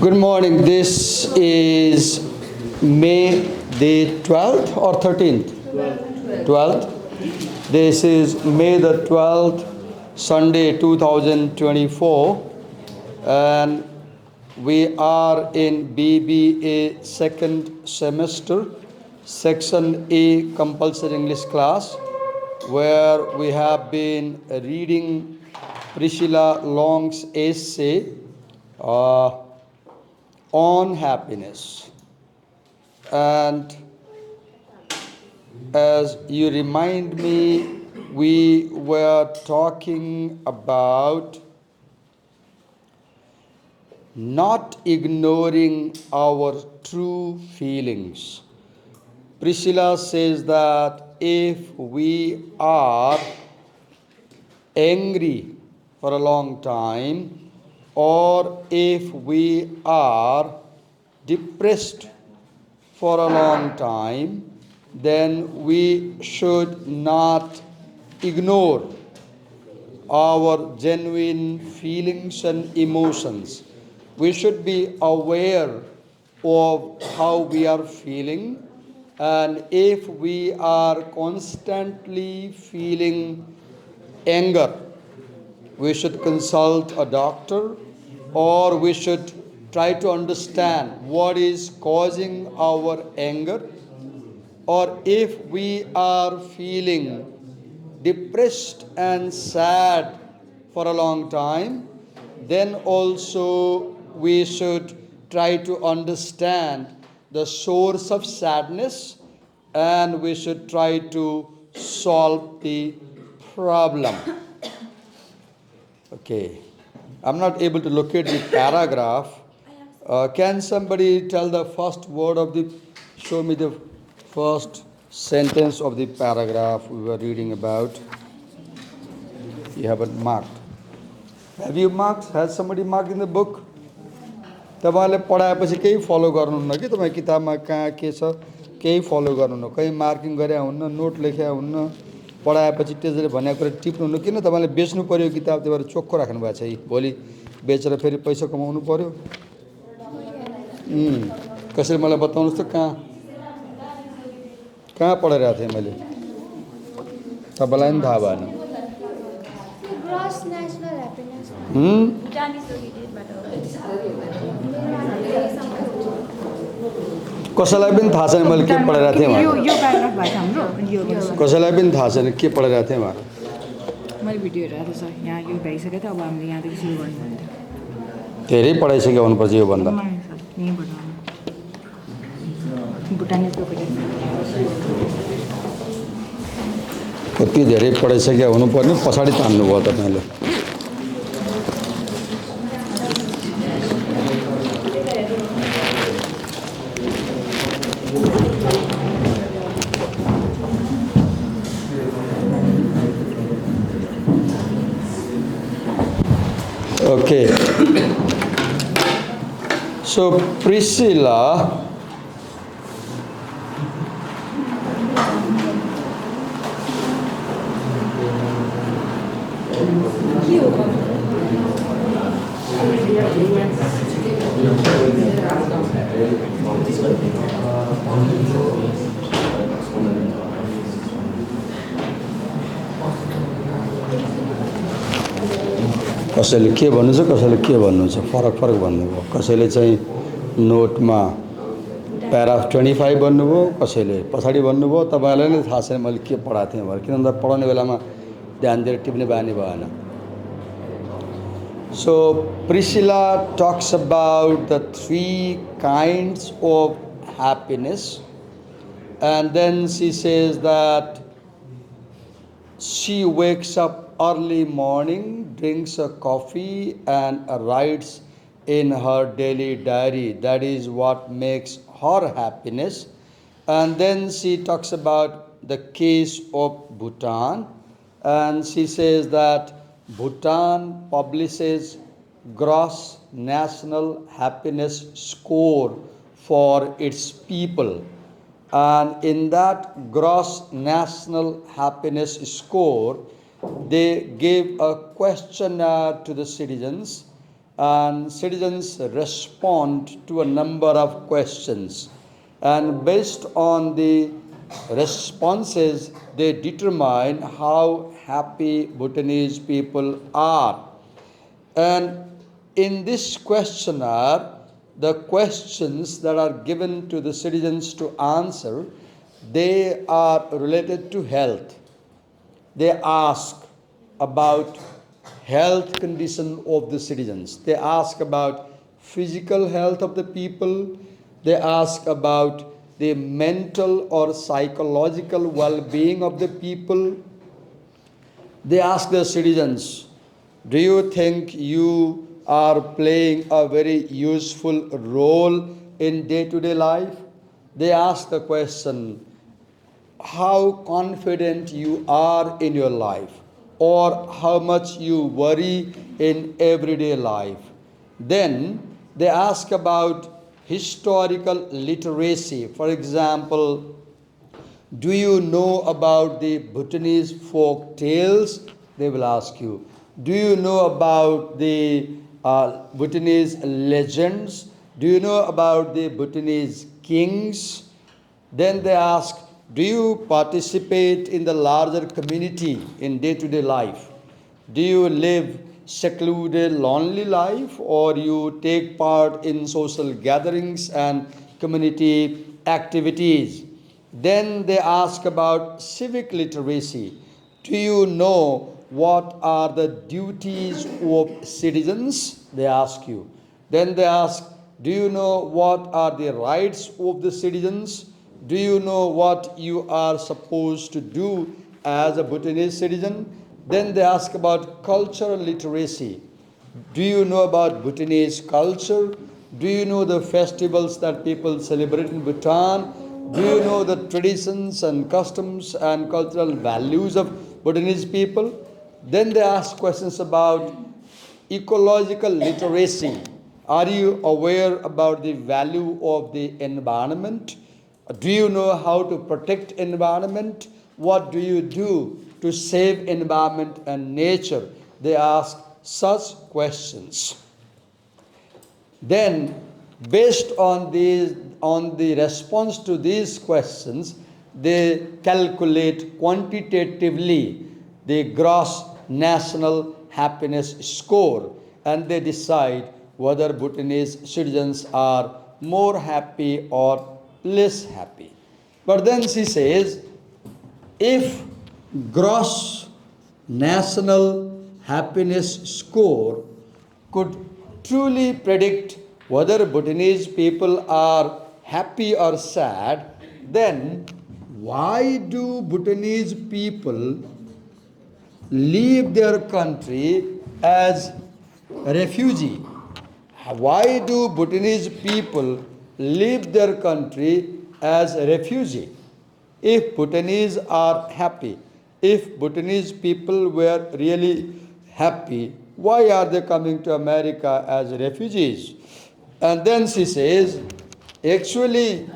Good morning. This is May the 12th or 13th? 12th. This is May the 12th, Sunday 2024. And we are in BBA second semester, Section A compulsory English class, where we have been reading Priscilla Long's essay on happiness. And as you remind me, we were talking about not ignoring our true feelings. Priscilla says that if we are angry for a long time, or if we are depressed for a long time, then we should not ignore our genuine feelings and emotions. We should be aware of how we are feeling, and if we are constantly feeling anger, we should consult a doctor, or we should try to understand what is causing our anger. Or if we are feeling depressed and sad for a long time, then also we should try to understand the source of sadness, and we should try to solve the problem. Okay, I'm not able to locate the paragraph. Can somebody tell the first word of the, show me the first sentence of the paragraph we were reading about? You haven't marked. Have you marked? Has somebody marked in the book? तपाईँले पढाएपछि केही फलो गर्नुहुन्न कि तपाईँ किताबमा कहाँ के छ केही फलो गर्नुहुन्न, कहीँ मार्किङ गरे हुन्न, नोट लेखे हुन्न, पढाएपछि टिचरले भनेको कुरा टिप्नुहुन्न, किन तपाईँले बेच्नु पर्यो किताब, त्यही भएर चोखो राख्नु भएको छ। भोलि बेचेर फेरि पैसा कमाउनु पर्यो। कसैले मलाई बताउनुहोस् त कहाँ पढाइरहेको थिएँ मैले, तपाईँलाई पनि थाहा भएन। कसैलाई पनि थाहा छैन मैले के पढाइरहेको थिएँ, कसैलाई पनि थाहा छैन के पढाइरहेको थिएँ उहाँ। मैले भिडियो हेरेको छ, यहाँ यो भइसक्यो त, अब हामीले यहाँदेखि सुरु गर्नु भन्थ्यो। धेरै पढाइसक्यो हुनुपर्छ योभन्दा। कति धेरै पढाइसक्यो हुनुपर्ने, पछाडि तान्नुभयो तपाईँले। Okay, so Priscilla कसैले के भन्नुहुन्छ, कसैले के भन्नुहुन्छ, फरक फरक भन्नुभयो। कसैले चाहिँ नोटमा प्याराग्राफ 25 भन्नुभयो, कसैले पछाडि भन्नुभयो। तपाईँलाई नै थाहा छैन मैले के पढाएको थिएँ भनेर, किन भन्दा पढाउने बेलामा ध्यान दिएर टिप्ने बानी भएन। So Priscilla talks about the 3 kinds of happiness, and then she says that she wakes up early morning, drinks a coffee, and writes in her daily diary. That is what makes her happiness. And then she talks about the case of Bhutan, and she says that Bhutan publishes gross national happiness score for its people. And in that gross national happiness score, they gave a questionnaire to the citizens, and citizens respond to a number of questions. And based on the responses, they determine how happy Bhutanese people are. And in this questionnaire, the questions that are given to the citizens to answer, they are related to health. They ask about health condition of the citizens. They ask about physical health of the people. They ask about the mental or psychological well-being of the people. They ask the citizens, do you think you are playing a very useful role in day-to-day life? They ask the question, how confident you are in your life, or how much you worry in everyday life. Then they ask about historical literacy. For example, do you know about the Bhutanese folk tales? They will ask you. Do you know about the Bhutanese legends? Do you know about the Bhutanese kings? Then they ask, do you participate in the larger community in day-to-day life? Do you live secluded, lonely life, or you take part in social gatherings and community activities? Then they ask about civic literacy. Do you know what are the duties of citizens? They ask you. Then they ask, do you know what are the rights of the citizens? Do you know what you are supposed to do as a Bhutanese citizen? Then they ask about cultural literacy. Do you know about Bhutanese culture? Do you know the festivals that people celebrate in Bhutan? Do you know the traditions and customs and cultural values of Bhutanese people? Then they ask questions about ecological literacy. Are you aware about the value of the environment? Do you know how to protect environment? What do you do to save environment and nature? They ask such questions. Then, based on the response to these questions, they calculate quantitatively the gross national happiness score, and they decide whether Bhutanese citizens are more happy or less happy. But then she says, if gross national happiness score could truly predict whether Bhutanese people are happy or sad, then why do Bhutanese people leave their country as refugee? Why do Bhutanese people leave their country as a refugee? If Bhutanese are happy, if Bhutanese people were really happy, why are they coming to America as refugees? And then she says, actually,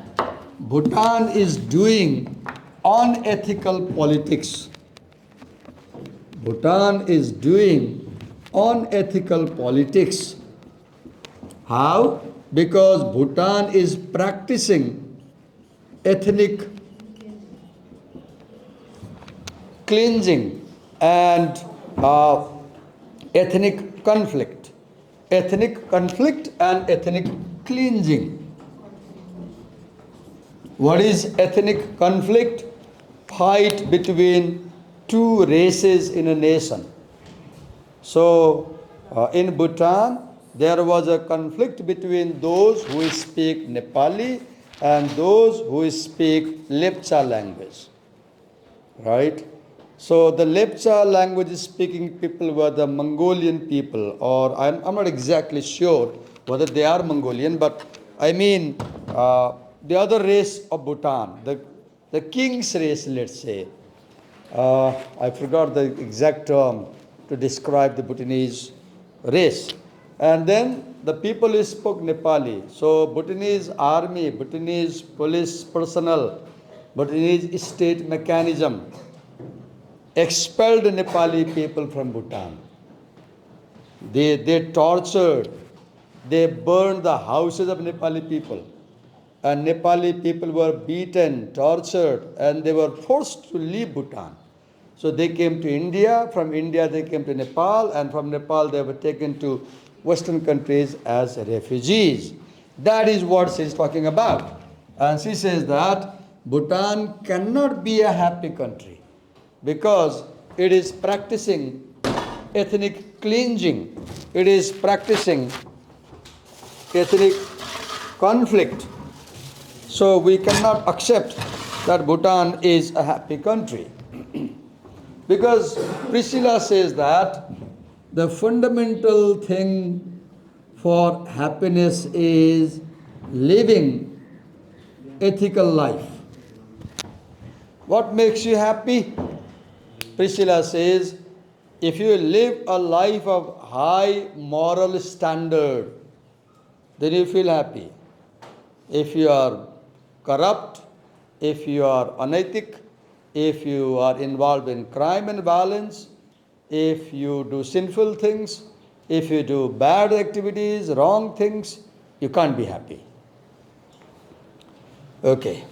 Bhutan is doing unethical politics. Bhutan is doing unethical politics. How? Because Bhutan is practicing ethnic cleansing and ethnic conflict. Ethnic conflict and ethnic cleansing. What is ethnic conflict? Fight between two races in a nation. So, in Bhutan, there was a conflict between those who speak Nepali and those who speak Lepcha language. Right? So, the Lepcha language speaking people were the Mongolian people, or I'm not exactly sure whether they are Mongolian, but I mean the other race of Bhutan, the king's race, let's say. I forgot the exact term to describe the Bhutanese race. And then the people who spoke Nepali. So Bhutanese army, Bhutanese police personnel, Bhutanese state mechanism expelled Nepali people from Bhutan. They tortured, they burned the houses of Nepali people. And Nepali people were beaten, tortured, and they were forced to leave Bhutan. So they came to India, from India they came to Nepal, and from Nepal they were taken to Western countries as refugees. That is what she is talking about. And she says that Bhutan cannot be a happy country because it is practicing ethnic cleansing, it is practicing ethnic conflict. So we cannot accept that Bhutan is a happy country. Because Priscilla says that the fundamental thing for happiness is living ethical life. What makes you happy? Priscilla says, if you live a life of high moral standard, then you feel happy. If you are corrupt, if you are unethic, if you are involved in crime and violence, if you do sinful things, if you do bad activities, wrong things, you can't be happy. Okay.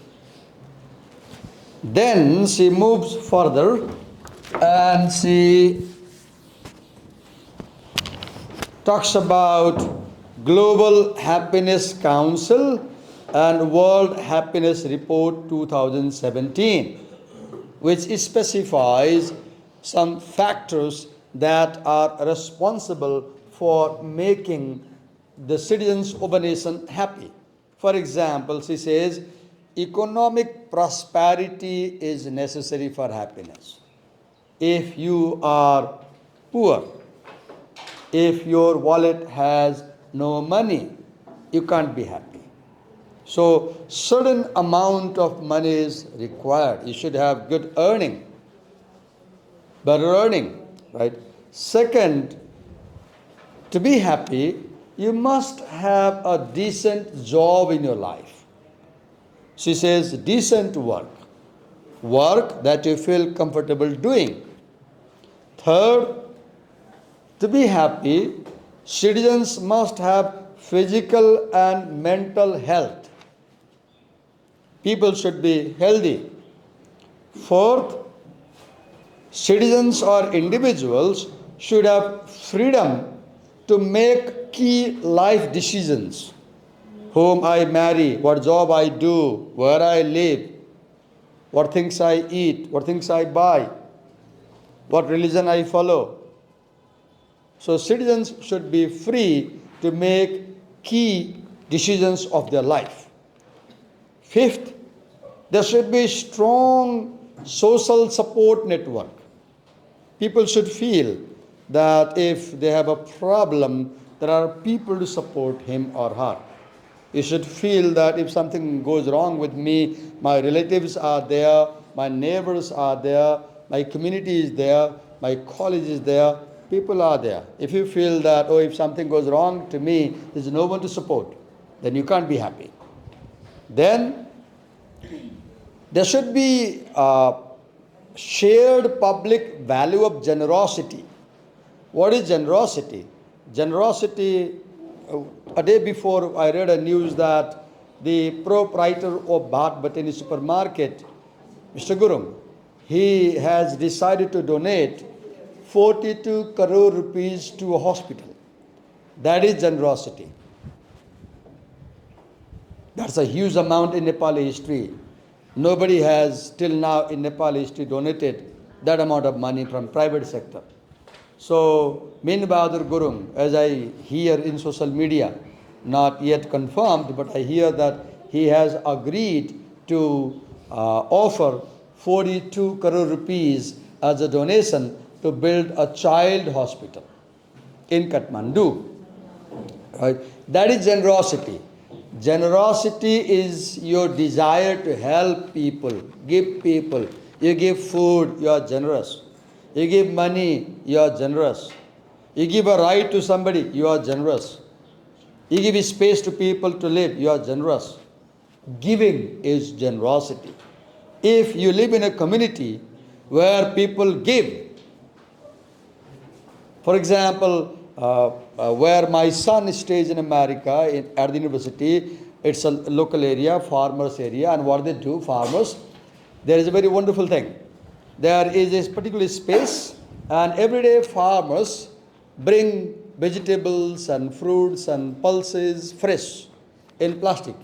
Then she moves further and she talks about Global Happiness Council and World Happiness Report 2017, which specifies some factors that are responsible for making the citizens of a nation happy. For example, she says, economic prosperity is necessary for happiness. If you are poor, if your wallet has no money, you can't be happy. So certain amount of money is required. You should have good earning, better earning, right? Second, to be happy, you must have a decent job in your life. She says decent work, work that you feel comfortable doing. Third, to be happy, citizens must have physical and mental health. People should be healthy. Fourth, citizens or individuals should have freedom to make key life decisions. Whom I marry, what job I do, where I live, what things I eat, what things I buy, what religion I follow. So citizens should be free to make key decisions of their life. Fifth, there should be strong social support network. People should feel that if they have a problem, there are people to support him or her. You should feel that if something goes wrong with me, my relatives are there, my neighbors are there, my community is there, my college is there, people are there. If you feel that, oh, if something goes wrong to me, there's no one to support, then you can't be happy. Then there should be a shared public value of generosity. What is generosity? Generosity, a day before I read a news that the proprietor of Bhat Batini supermarket, Mr. Gurung, he has decided to donate 42 crore rupees to a hospital. That is generosity. That's a huge amount in Nepali history. Nobody has till now in Nepali history donated that amount of money from private sector. So, Min Bahadur Gurung, as I hear in social media, not yet confirmed, but I hear that he has agreed to offer 42 crore rupees as a donation to build a child hospital in Kathmandu. Right? That is generosity. Generosity is your desire to help people, give people. You give food, you are generous. You give money, you are generous. You give a right to somebody, you are generous. You give space to people to live, you are generous. Giving is generosity. If you live in a community where people give, for example, where my son stays in America at the university. It's a local area, farmers area, and what they do, farmers, there is a very wonderful thing. There is a particular space, and every day farmers bring vegetables and fruits and pulses fresh in plastic,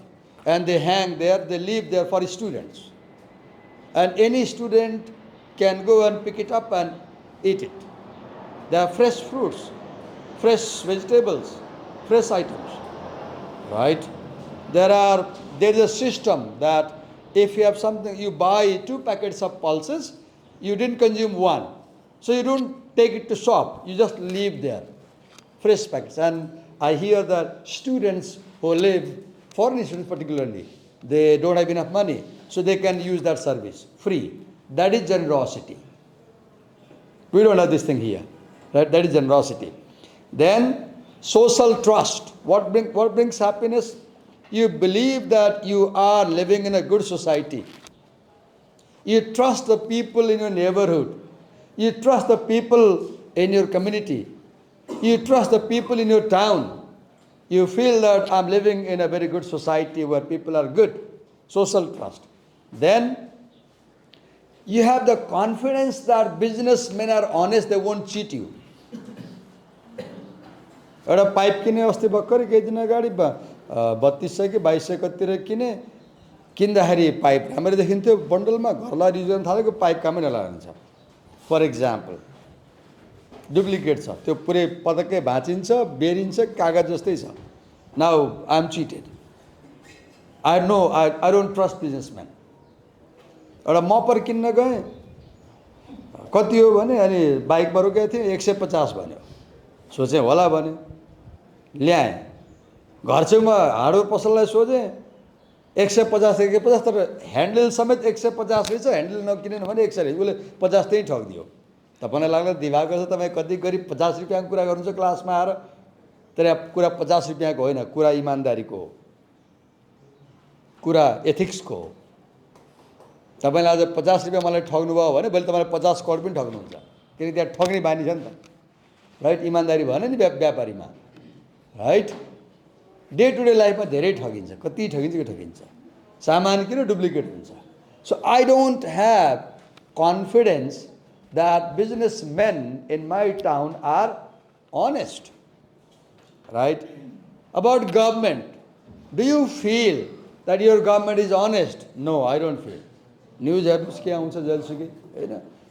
and they hang there, they leave there for students. And any student can go and pick it up and eat it. They are fresh fruits, fresh vegetables, fresh items, right? There is a system that if you have something, you buy 2 packets of pulses, you didn't consume one. So you don't take it to shop, you just leave there, fresh packets. And I hear that students who live, foreign students particularly, they don't have enough money, so they can use that service, free. That is generosity. We don't have this thing here. That is generosity. Then social trust. What brings happiness? You believe that you are living in a good society. You trust the people in your neighborhood. You trust the people in your community. You trust the people in your town. You feel that I'm living in a very good society where people are good. Social trust. Then you have the confidence that businessmen are honest, they won't cheat you. एउटा pipe किने अस्ति भर्खरै केही दिन अगाडि 3200 कि 2200 कतितिर किन्दाखेरि pipe राम्ररी देखिन्थ्यो, बन्डलमा घरलाई युज गर्न थालेको पाइप कामै नलागिन्छ। फर इक्जाम्पल डुप्लिकेट छ, त्यो पुरै पटक्कै भाँचिन्छ, बेरिन्छ, कागज जस्तै छ। Now I am cheated, I don't trust businessman. एउटा मपर किन्न गएँ, कति हो भने, अनि बाइकमा रोकेको थिएँ, 150 भन्यो। सोचेँ होला भने ल्याएँ, घर छेउमा हार्डवेयर पसललाई सोधेँ, 150 150, तर ह्यान्डल समेत 150 रहेछ, ह्यान्डल नकिनेन भने 100 रहेछ। उसले 50 त्यहीँ ठगिदियो। तपाईँलाई लाग्ला दिवाकर छ, तपाईँ कति गरिब 50 रुपियाँको कुरा गर्नुहुन्छ क्लासमा आएर, तर यहाँ कुरा 50 रुपियाँको होइन, कुरा इमान्दारीको हो, कुरा एथिक्सको हो। तपाईँले आज 50 रुपियाँ मलाई ठग्नुभयो भने भोलि तपाईँले 50 करोड पनि ठग्नुहुन्छ, किनकि त्यहाँ ठग्ने बानी छ नि त, राइट? इमान्दारी भएन नि व्यापारीमा, राइट? डे टु डे लाइफमा धेरै ठगिन्छ, कति ठगिन्छ कि ठगिन्छ, सामान किन डुप्लिकेट हुन्छ। So I don't have confidence that businessmen in my town are honest, right? About government, do you feel that your government is honest? No, I don't feel. News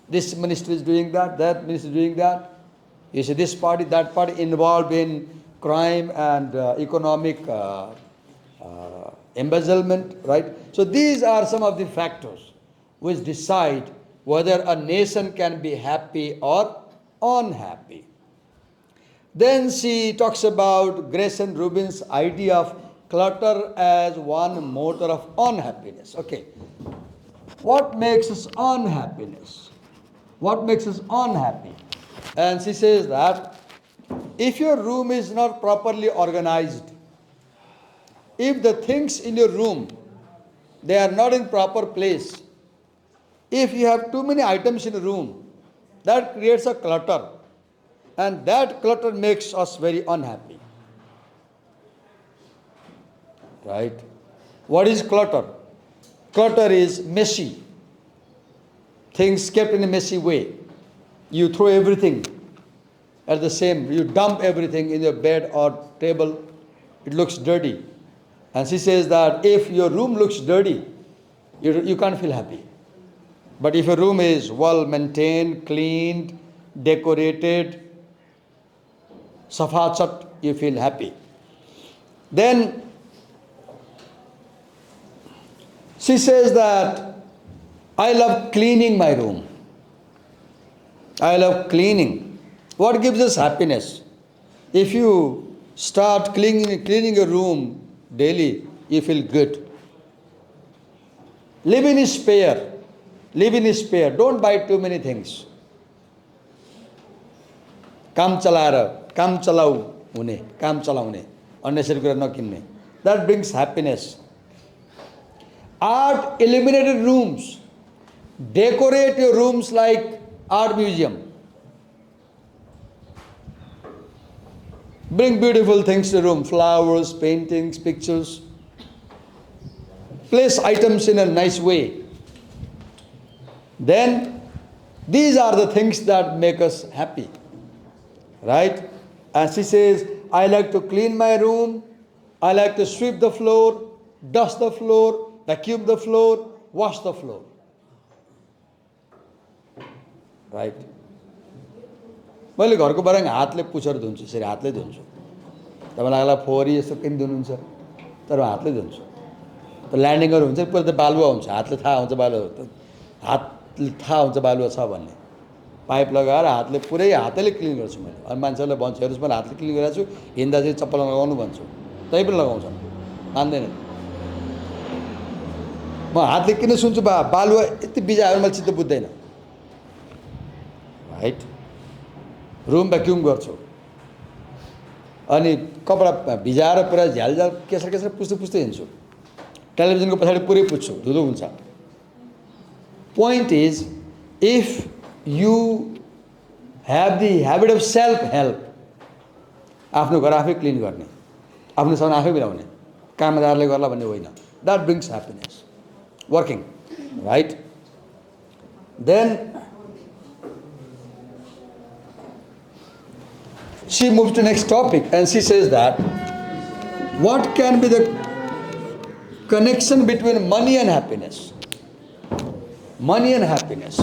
this ministry is doing that, that ministry is doing that. You see, this party, that party involved in crime and economic embezzlement, right? So these are some of the factors which decide whether a nation can be happy or unhappy. Then she talks about Grace and Rubin's idea of clutter as one motor of unhappiness. Okay, what makes us unhappiness? What makes us unhappy? And she says that if your room is not properly organized, if the things in your room, they are not in proper place, if you have too many items in a room, that creates a clutter, and that clutter makes us very unhappy. Right? What is clutter? Clutter is messy. Things kept in a messy way. You throw everything at the same, you dump everything in your bed or table, it looks dirty. And she says that if your room looks dirty, you can't feel happy. But if your room is well maintained, cleaned, decorated, safachat, you feel happy. Then she says that I love cleaning my room. I love cleaning. What gives us happiness? If you start cleaning your room daily, you feel good. Living is spare. Living is spare. Don't buy too many things. काम चलाउने, unnecessary कुरा नकिन्ने. That brings happiness. Art illuminated rooms. Decorate your rooms like art museum. Bring beautiful things to the room, flowers, paintings, pictures. Place items in a nice way. Then, these are the things that make us happy. Right? And she says, I like to clean my room, I like to sweep the floor, dust the floor, vacuum the floor, wash the floor. Right? मैले घरको बरङ हातले पुछेर धुन्छु, यसरी हातले धुन्छु। तपाईँलाई लाग्ला फोहोरी यस्तो किन धुनुहुन्छ, तर हातले धुन्छु। त ल्यान्डिङहरू हुन्छ पुरा त बालुवा हुन्छ, हातले थाहा हुन्छ बालुवा, हातले थाहा हुन्छ बालुवा छ भन्ने। पाइप लगाएर हातले पुरै हातले क्लिन गर्छु मैले। अनि मान्छेहरूलाई भन्छु, हेर्नुहोस् मैले हातले क्लिन गरेको छु, हिँड्दा चाहिँ चप्पल लगाउनु भन्छु, तै पनि लगाउँछन्, मान्दैनन्। म हातले किन सुन्छु बालुवा यति बिजायो मैले चित्त बुझ्दैन। राइट? रुम भ्याक्युम गर्छु, अनि कपडा भिजाएर पुरा झ्यालझ्याल केसर केसर पुस्दै पुस्दै हिँड्छु। टेलिभिजनको पछाडि पुरै पुज्छु, धुलो हुन्छ। Point is, if you have the habit of self help, आफ्नो घर आफै क्लिन गर्ने, आफ्नो सामान आफै मिलाउने, कामदारले गर्ला भन्ने होइन। That brings happiness, working. Right? Then she moves to next topic and she says that what can be the connection between money and happiness? Money and happiness.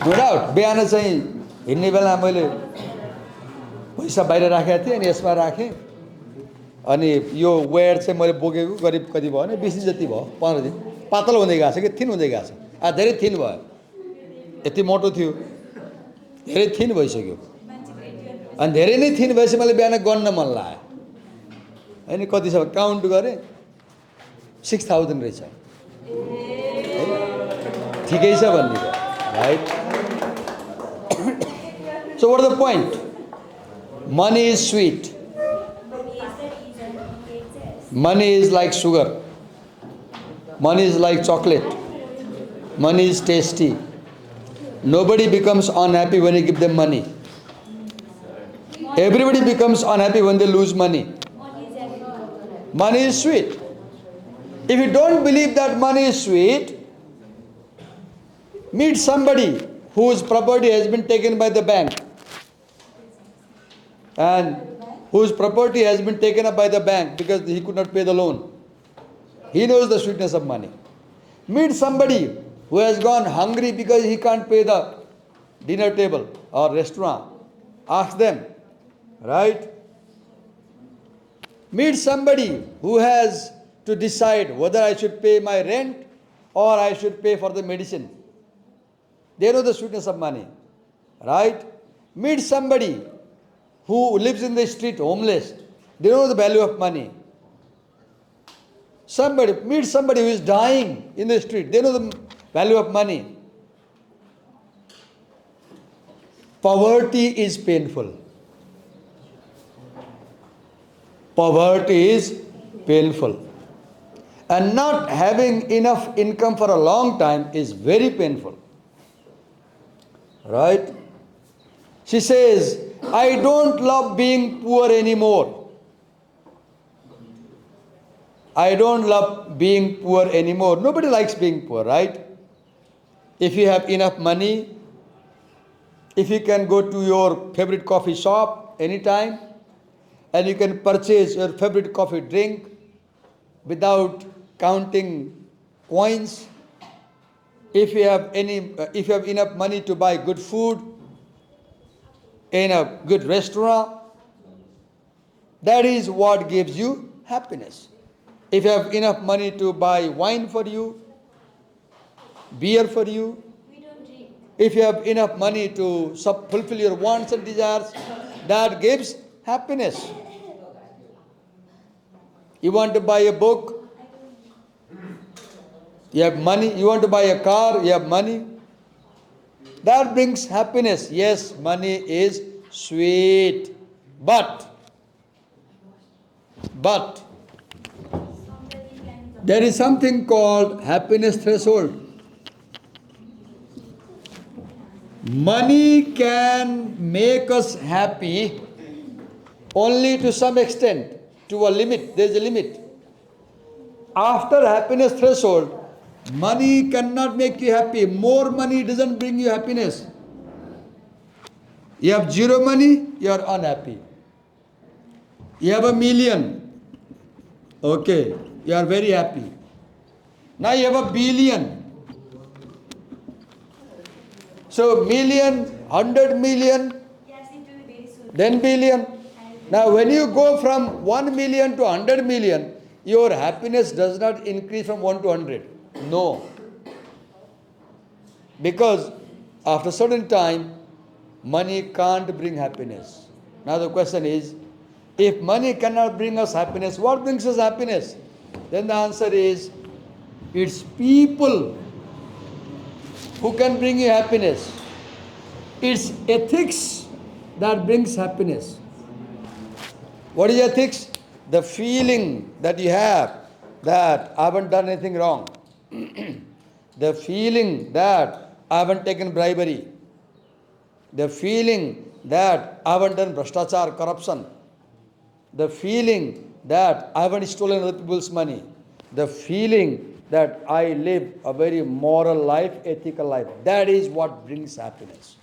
No doubt, बिहान चाहिँ हिँड्ने बेला मैले पैसा बाहिर राखेको थिएँ अनि यसमा राखेँ, अनि यो वेयर चाहिँ मैले बोकेको करिब कति भयो भने 20 दिन जति भयो, 15 दिन। पातल हुँदै गएको छ कि थिन हुँदै गएको छ, धेरै थिन भयो। यति मोटो थियो, धेरै थिन भइसक्यो, अनि धेरै नै थिन भएपछि मलाई बिहान गन्न मन लाग्यो। होइन, कति छ काउन्ट गरेँ, 6000 रहेछ। ठिकै छ भन्ने भयो। Right? So what the point? Money is sweet, money is like sugar, money is like chocolate, money is tasty. Nobody becomes unhappy when you give them money. Everybody becomes unhappy when they lose money. Money is sweet. If you don't believe that money is sweet, meet somebody whose property has been taken by the bank and whose property has been taken up by the bank because he could not pay the loan. He knows the sweetness of money. Meet somebody who has gone hungry because he can't pay the dinner table or restaurant. Ask them. Right? Meet somebody who has to decide whether I should pay my rent or I should pay for the medicine. They know the sweetness of money. Right? Meet somebody who lives in the street homeless. They know the value of money. Meet somebody who is dying in the street. They know the value of money. Poverty is painful. Poverty is painful. And not having enough income for a long time is very painful. Right? She says, I don't love being poor anymore. I don't love being poor anymore. Nobody likes being poor, right? If you have enough money, if you can go to your favorite coffee shop anytime, and you can purchase your favorite coffee drink without counting coins, if you have enough money to buy good food in a good restaurant, that is what gives you happiness. If you have enough money to buy wine for you, beer for you, if you have enough money to fulfill your wants and desires, that gives happiness. You want to buy a book, you have money. You want to buy a car, you have money. That brings happiness. Yes, money is sweet. But there is something called happiness threshold. Money can make us happy only to some extent, to a limit. There is a limit. After happiness threshold, money cannot make you happy. More money doesn't bring you happiness. You have zero money, you are unhappy. You have 1,000,000. Okay, you are very happy. Now you have 1,000,000,000. So million, 100,000,000, then billion. Now when you go from 1,000,000 to 100,000,000, your happiness does not increase from 1 to 100. No. Because after a certain time, money can't bring happiness. Now the question is, if money cannot bring us happiness, what brings us happiness? Then the answer is, it's people who can bring you happiness. It's ethics that brings happiness. What is ethics? The feeling that you have that I haven't done anything wrong. The feeling that I haven't taken bribery. The feeling that I haven't done bhashtachar, corruption. The feeling that I haven't stolen other people's money. The feeling that I live a very moral life, ethical life. That is what brings happiness.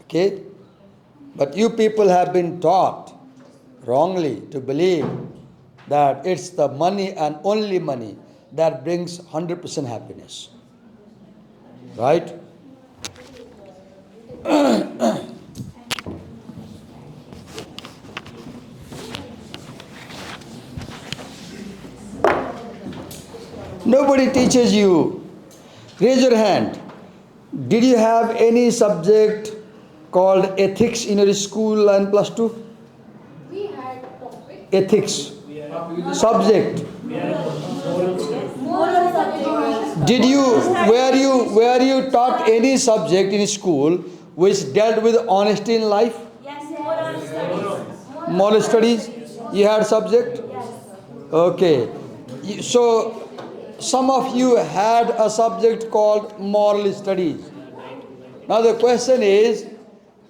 Okay? But you people have been taught wrongly to believe that it's the money and only money that brings 100% happiness. Right? Nobody teaches you. Raise your hand. Did you have any subject called ethics in your school and plus 2? We had topic. Ethics. Subject. Moral subject. Did you were you taught any subject in school which dealt with honesty in life? Yes, moral studies. Moral studies? You had subject? Yes. Okay. So some of you had a subject called moral studies. Now the question is,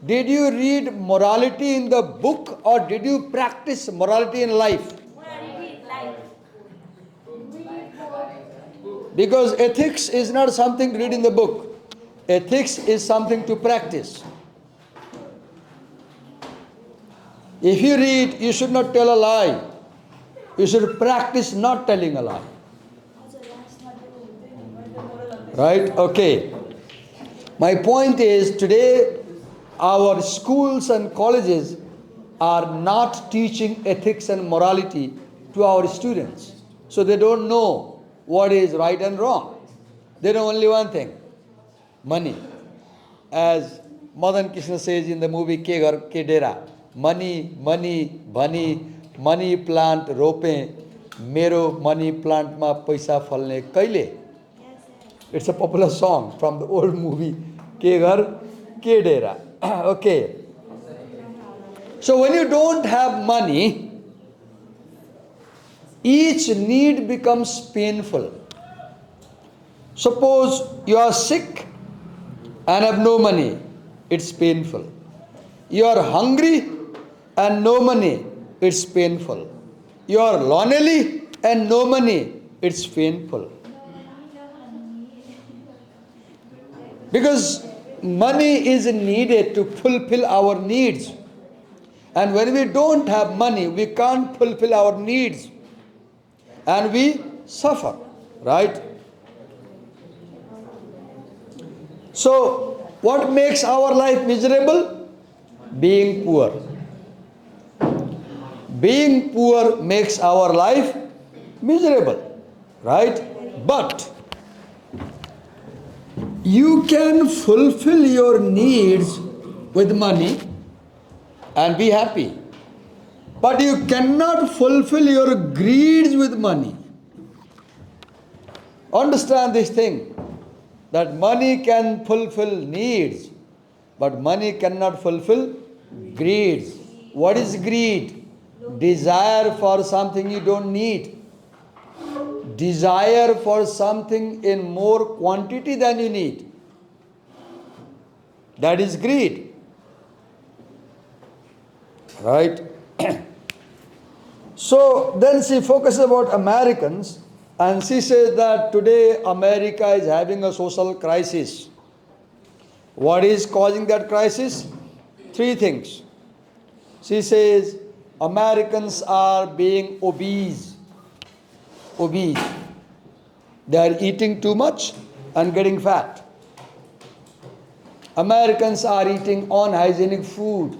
did you read morality in the book or did you practice morality in life? Morality, life. Because ethics is not something to read in the book. Ethics is something to practice. If you read, you should not tell a lie. You should practice not telling a lie. Right? Okay. My point is, today our schools and colleges are not teaching ethics and morality to our students. So they don't know what is right and wrong. They know only one thing: money. As Madan Krishna says in the movie Ke Ghar Ke Dera, money, money, bhani, money plant rope, mero money plant ma paisa falne kaile. It's a popular song from the old movie Ke Ghar Ke Dera. Okay. So when you don't have money, each need becomes painful. Suppose you are sick and have no money, it's painful. You are hungry and no money, it's painful. You are lonely and no money, it's painful. Because money is needed to fulfill our needs. And when we don't have money, we can't fulfill our needs. And we suffer, right? So, what makes our life miserable? Being poor. Being poor makes our life miserable, right? But you can fulfill your needs with money and be happy. But you cannot fulfill your greeds with money. Understand this thing, that money can fulfill needs, but money cannot fulfill greeds. What is greed? Desire for something you don't need. desire for something in more quantity than you need. That is greed. Right? So then she focuses about Americans, and she says that today America is having a social crisis. What is causing that crisis? Three things. She says Americans are being obese. Obese. They are eating too much and getting fat. Americans are eating unhygienic food.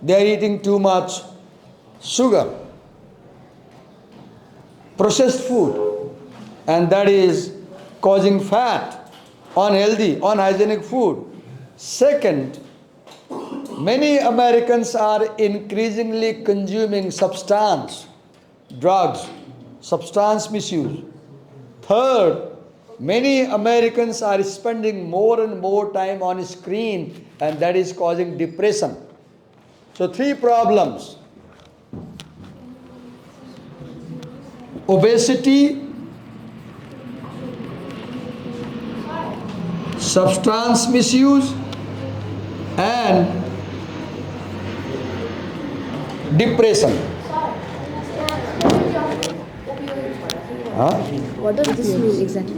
They are eating too much sugar, processed food, and that is causing fat, unhealthy, unhygienic food. Second, many Americans are increasingly consuming substance, drugs, substance misuse. Third, many Americans are spending more and more time on screen, and that is causing depression. So three problems: obesity, substance misuse, and depression. Huh? What does this mean exactly?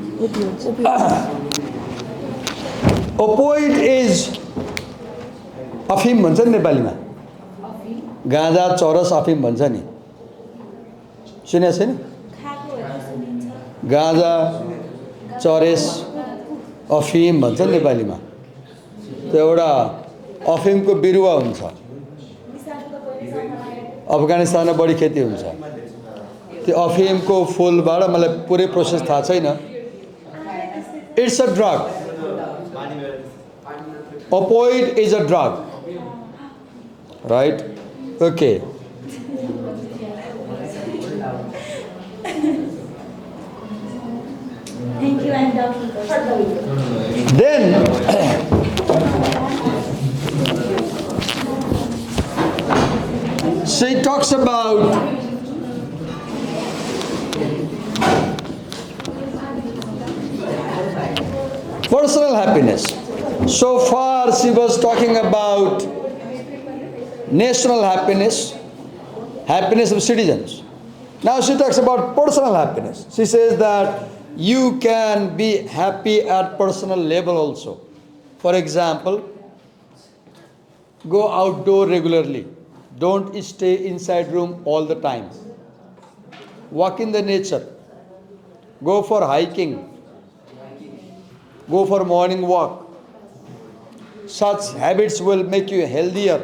Opioid is अफिम भन्छ नि नेपालीमा, गाँजा चरस अफिम भन्छ नि, सुनेको छैन? गाँजा चरेस अफिम भन्छ नि नेपालीमा। त्यो एउटा अफिमको बिरुवा हुन्छ, अफगानिस्तानमा बढी खेती हुन्छ। त्यो अफिमको फुलबाट मलाई पुरै प्रोसेस थाहा छैन। It's a drug. Opioid is a drug. Right? Okay. Thank you, I'm done. Then she talks about personal happiness. So far she was talking about national happiness, happiness of citizens. Now she talks about personal happiness. She says that you can be happy at personal level also. For example, go outdoor regularly. Don't stay inside room all the time. Walk in the nature. Go for hiking. Go for morning walk. Such habits will make you healthier.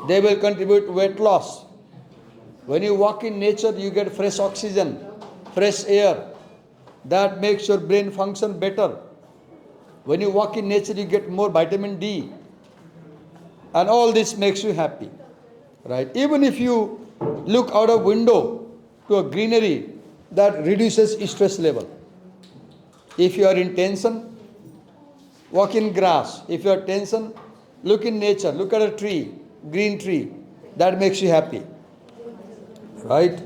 They will contribute to weight loss. When you walk in nature, you get fresh oxygen, fresh air. That makes your brain function better. When you walk in nature, you get more vitamin D. And all this makes you happy. Right? Even if you look out a window to a greenery, that reduces stress level. If you are in tension, walk in grass. If you are tension, look in nature. Look at a tree, green tree. That makes you happy. Right?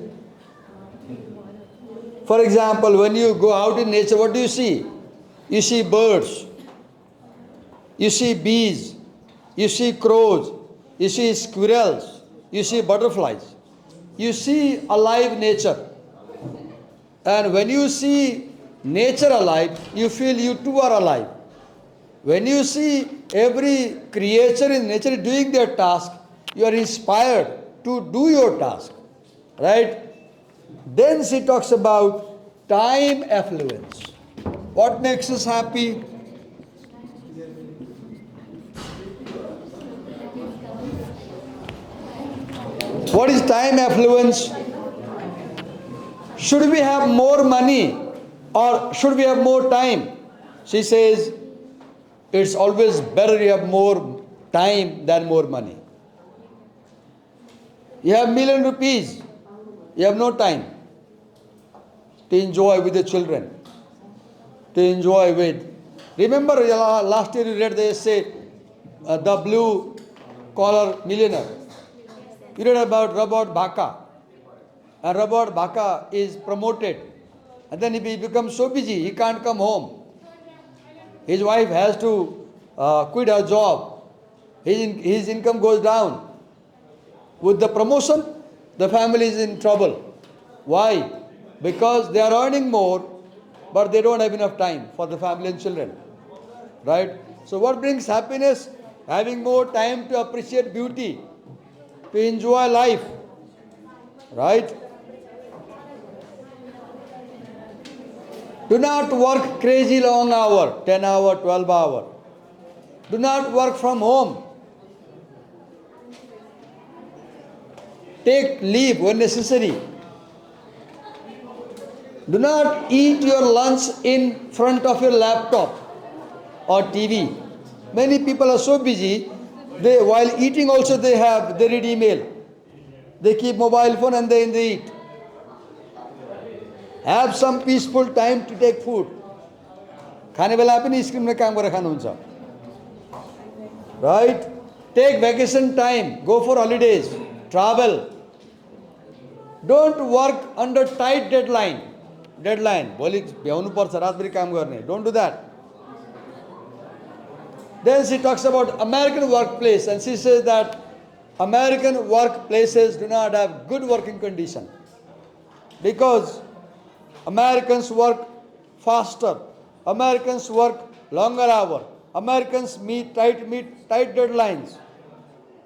For example, when you go out in nature, what do you see? You see birds. You see bees. You see crows. You see squirrels. You see butterflies. You see alive nature. And when you see nature alive, you feel you too are alive. When you see every creature in nature doing their task, you are inspired to do your task. Right? Then she talks about time affluence. What makes us happy? What is time affluence? Should we have more money or should we have more time? She says, it's always better you have more time than more money. You have million rupees, you have no time to enjoy with the children, to enjoy with. Remember last year you read the essay, The Blue Collar Millionaire. You read about Robert Baca. and Robert Baka is promoted, and then he becomes so busy he can't come home. His wife has to quit her job. His income goes down. With the promotion, the family is in trouble. Why? Because they are earning more, but they don't have enough time for the family and children. Right? So what brings happiness? Having more time to appreciate beauty, to enjoy life. Right? Do not work crazy long hour, 10 hour, 12 hour. Do not work from home. Take leave when necessary. Do not eat your lunch in front of your laptop or TV. Many people are so busy, while eating also they read email. They keep mobile phone and then they eat. Have some peaceful time to take food. खाने बेला पनि स्क्रिनमा काम गरेर खानुहुन्छ. Right? Take vacation time. Go for holidays. Travel. Don't work under tight deadline. भोलि भ्याउनु पर्छ रातभरि काम गर्ने. Don't do that. Then she talks about American workplace, and she says that American workplaces do not have good working condition because Americans work faster. Americans work longer hour. Americans meet tight deadlines.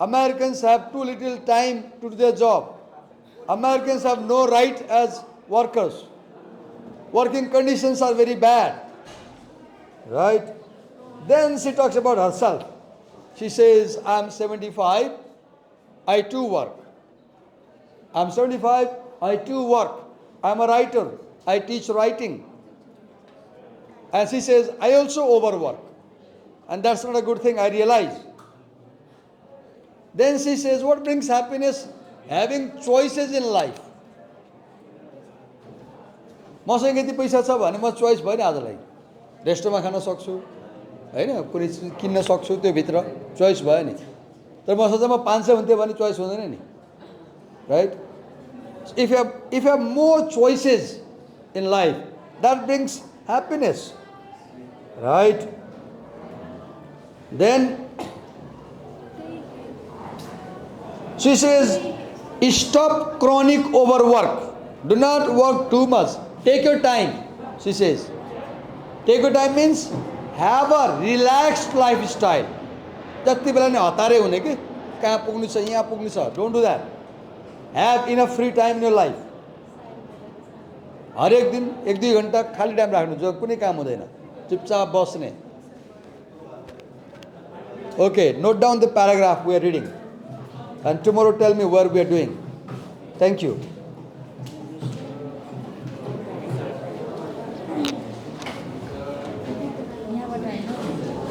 Americans have too little time to do their job. Americans have no right as workers. Working conditions are very bad. Right? Then she talks about herself. She says, I'm 75, I too work. I'm 75, I too work. I'm a writer, I teach writing. And she says, I also overwork. And that's not a good thing, I realize. Then she says, what brings happiness? Having choices in life. मसँग यति पैसा छ भने म चोइस भयो नि आजलाई. रेस्टुरेन्टमा खान सक्छु हैन, कुनै किन्न सक्छु, त्यो भित्र चोइस भयो नि. तर मसँग चाहिँ 500 हुन्थ्यो भने चोइस हुँदैन नि. Right? If you have more choices in life, that brings happiness. Right? Then she says, stop chronic overwork. Do not work too much. Take your time, she says. Take your time means have a relaxed lifestyle. जति बेला नि हतारै हुने के कहाँ पुग्नु छ यहाँ पुग्नु छ. Don't do that. Have enough free time in your life. हरेक दिन 1-2 घण्टा खाली टाइम राख्नु, जो कुनै काम हुँदैन, चुपचाप बस्ने. Okay, note down the paragraph we are reading, and tomorrow tell me where we are doing. Thank you.